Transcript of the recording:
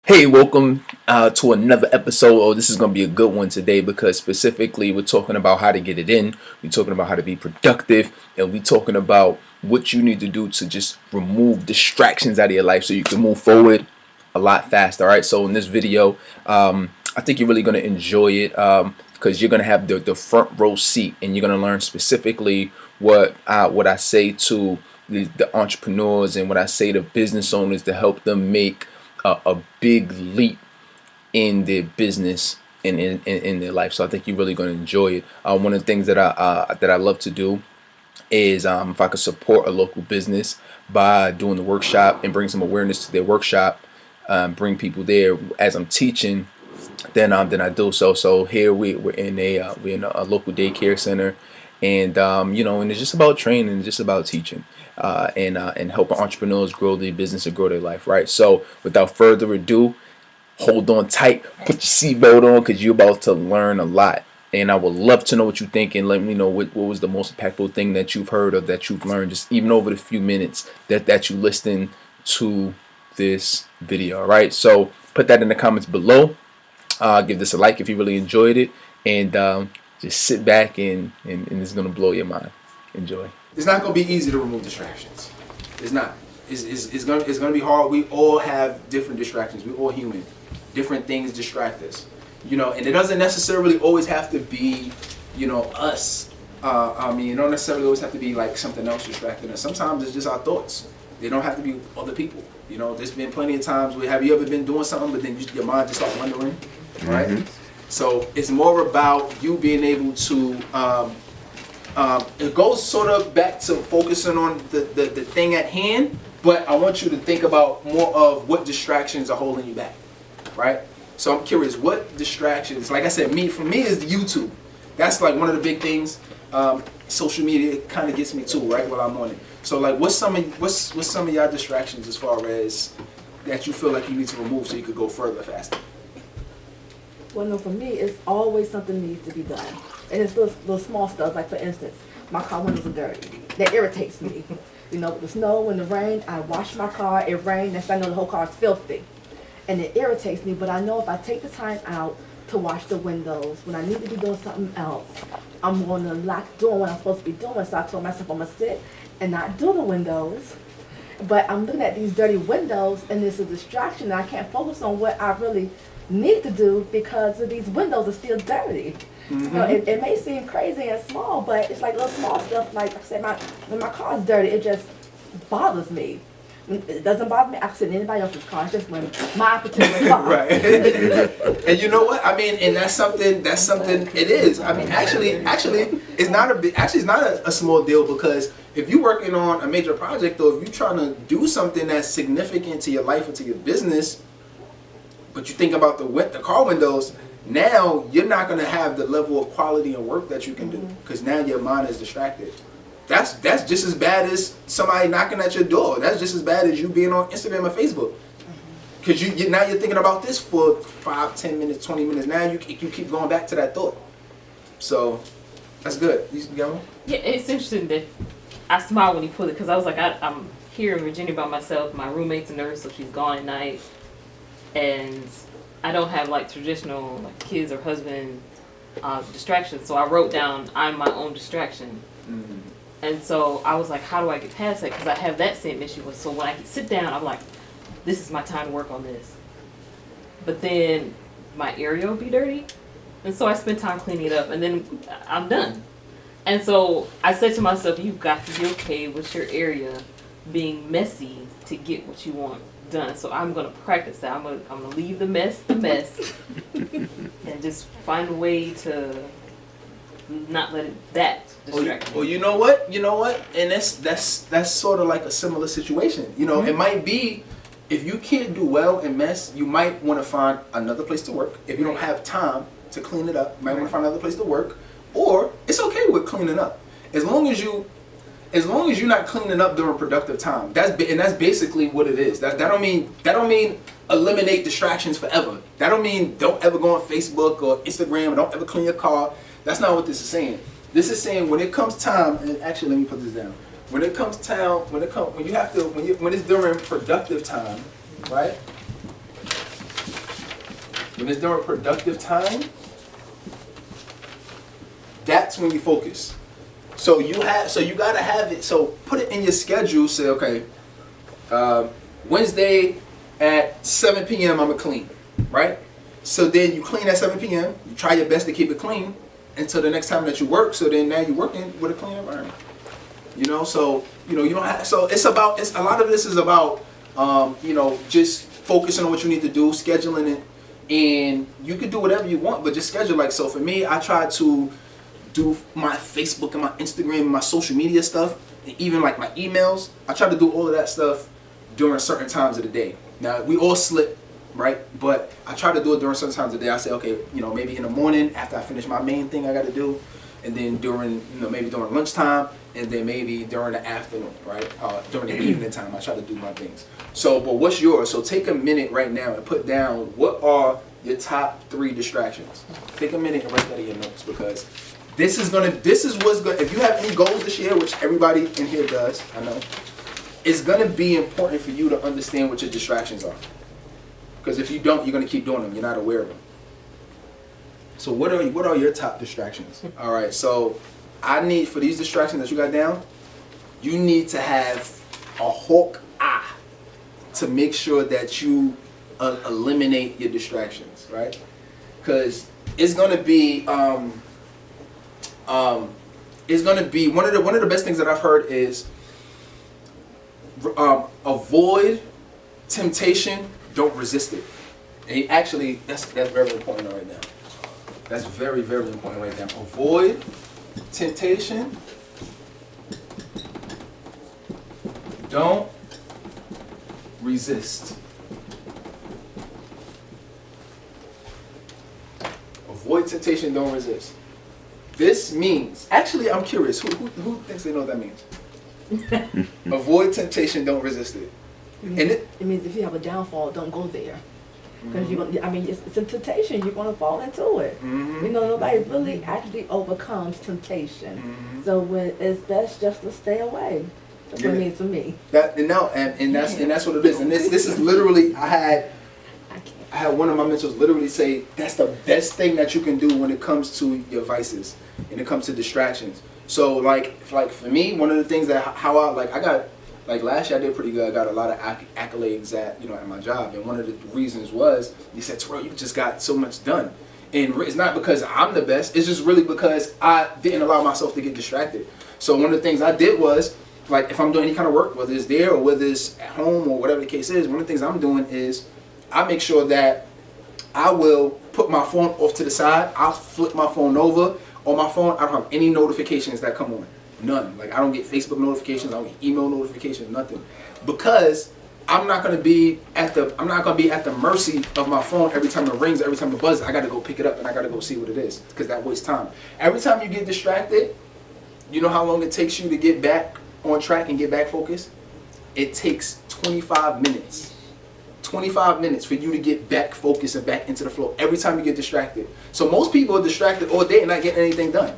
Hey, welcome to another episode. Oh, this is going to be a good one today because specifically we're talking about how to get it in. We're talking about how to be productive, and we're talking about what you need to do to just remove distractions out of your life so you can move forward a lot faster. All right. So in this video, I think you're really going to enjoy it because you're going to have the front row seat, and you're going to learn specifically what I say to the entrepreneurs and what I say to business owners to help them make a big leap in their business and in their life. So I think you're really going to enjoy it. One of the things that I love to do is if I could support a local business by doing the workshop and bring some awareness to their workshop, bring people there as I'm teaching, then I do so. So here we're in a local daycare center, and and it's just about training, it's just about teaching, and helping entrepreneurs grow their business and grow their life, right? So without further ado, hold on tight, put your seatbelt on, because you're about to learn a lot. And I would love to know what you think, and let me know what was the most impactful thing that you've heard or that you've learned, just even over the few minutes that you listened to this video. All right, so put that in the comments below. Give this a like if you really enjoyed it, and just sit back and it's gonna blow your mind. Enjoy. It's not gonna be easy to remove distractions. It's not. It's gonna be hard. We all have different distractions. We're all human. Different things distract us. And it doesn't necessarily always have to be, us. It don't necessarily always have to be like something else distracting us. Sometimes it's just our thoughts. They don't have to be other people. There's been plenty of times where have you ever been doing something, but then your mind just start wandering, right? Mm-hmm. So it's more about you being able to. It goes sort of back to focusing on the thing at hand, but I want you to think about more of what distractions are holding you back, right? So I'm curious, what distractions? Like I said, for me is YouTube. That's like one of the big things. Social media kind of gets me too, right? While I'm on it. So like, what's some of y'all distractions as far as that you feel like you need to remove so you could go further faster? Well, no, for me, it's always something needs to be done. And it's little small stuff, like for instance, my car windows are dirty. That irritates me. With the snow and the rain, I wash my car, it rains, next thing I know the whole car is filthy. And it irritates me, but I know if I take the time out to wash the windows, when I need to be doing something else, I'm going to lock doing what I'm supposed to be doing. So I told myself I'm going to sit and not do the windows. But I'm looking at these dirty windows, and it's a distraction, and I can't focus on what I really need to do because of these windows are still dirty. Mm-hmm. It may seem crazy and small, but it's like little small stuff. Like I said, when my car is dirty, it just bothers me. It doesn't bother me. I can sit in anybody else's car. It's just when my particular car. Right. And you know what? And that's something. It is. Actually, it's not a small deal, because if you're working on a major project, or if you're trying to do something that's significant to your life or to your business, but you think about the car windows, now you're not going to have the level of quality and work that you can do, because now your mind is distracted. That's just as bad as somebody knocking at your door. That's just as bad as you being on Instagram or Facebook, because now you're thinking about this for 5, 10 minutes, 20 minutes. Now you keep going back to that thought. So that's good. You got one? Yeah, it's interesting that I smiled when he put it, because I was like, I'm here in Virginia by myself. My roommate's a nurse, so she's gone at night. And I don't have like traditional like kids or husband distractions. So I wrote down, I'm my own distraction. Mm-hmm. And so I was like, how do I get past that? Because I have that same issue. So when I sit down, I'm like, this is my time to work on this. But then my area will be dirty. And so I spend time cleaning it up, and then I'm done. And so I said to myself, you've got to be okay with your area being messy to get what you want done. So I'm going to practice that. I'm going to leave the mess and just find a way to not let that distract me. Well, you know what, and that's sort of like a similar situation. Mm-hmm. It might be, if you can't do well in mess, you might want to find another place to work. If you don't have time to clean it up, you might want to find another place to work. Or it's okay with cleaning up, as long as you're not cleaning up during productive time. That's basically what it is. That don't mean eliminate distractions forever. That don't mean don't ever go on Facebook or Instagram, or don't ever clean your car. That's not what this is saying. This is saying when it comes time, and actually let me put this down. When it's during productive time, right? When it's during productive time, that's when you focus. So you gotta have it. So put it in your schedule. Say, okay, Wednesday at 7 p.m. I'ma clean, right? So then you clean at 7 p.m. You try your best to keep it clean until the next time that you work. So then now you're working with a clean environment. So you don't have. So it's a lot of this is about just focusing on what you need to do, scheduling it, and you can do whatever you want, but just schedule. Like, so for me, I try to do my Facebook and my Instagram and my social media stuff, and even like my emails. I try to do all of that stuff during certain times of the day. Now, we all slip, right? But I try to do it during certain times of the day. I say, okay, maybe in the morning after I finish my main thing I got to do, and then maybe during lunchtime, and then maybe during the afternoon, right? During the evening time, I try to do my things. So, but what's yours? So take a minute right now and put down what are your top 3 distractions. Take a minute and write that in your notes, because this is what's going. If you have any goals this year, which everybody in here does, I know, it's gonna be important for you to understand what your distractions are. Because if you don't, you're gonna keep doing them. You're not aware of them. So what are your top distractions? All right. So I need, for these distractions that you got down, you need to have a hawk eye to make sure that you eliminate your distractions, right? Because it's gonna be is going to be one of the best things that I've heard is avoid temptation, don't resist it. And actually, that's very important right now. That's very, very important right now. Avoid temptation, don't resist. Avoid temptation, don't resist. This means, actually, I'm curious, who thinks they know what that means? Avoid temptation, don't resist it. It means if you have a downfall, don't go there. Because it's a temptation. You're going to fall into it. Mm-hmm. Nobody really actually overcomes temptation. Mm-hmm. So it's best just to stay away. That's what it means to me. That's what it is. And this is literally, I had one of my mentors literally say that's the best thing that you can do when it comes to your vices, and it comes to distractions. So like for me, one of the things that I got, like last year I did pretty good. I got a lot of accolades at my job, and one of the reasons was he said, "Terrell, you just got so much done." And it's not because I'm the best. It's just really because I didn't allow myself to get distracted. So one of the things I did was, like, if I'm doing any kind of work, whether it's there or whether it's at home or whatever the case is, one of the things I'm doing is I make sure that I will put my phone off to the side. I'll flip my phone over. On my phone, I don't have any notifications that come on. None. Like, I don't get Facebook notifications. I don't get email notifications. Nothing. Because I'm not gonna be at the mercy of my phone every time it rings, every time it buzzes. I gotta go pick it up and I gotta go see what it is, because that wastes time. Every time you get distracted, you know how long it takes you to get back on track and get back focused? It takes 25 minutes. 25 minutes for you to get back focused and back into the flow every time you get distracted. So most people are distracted all day and not getting anything done.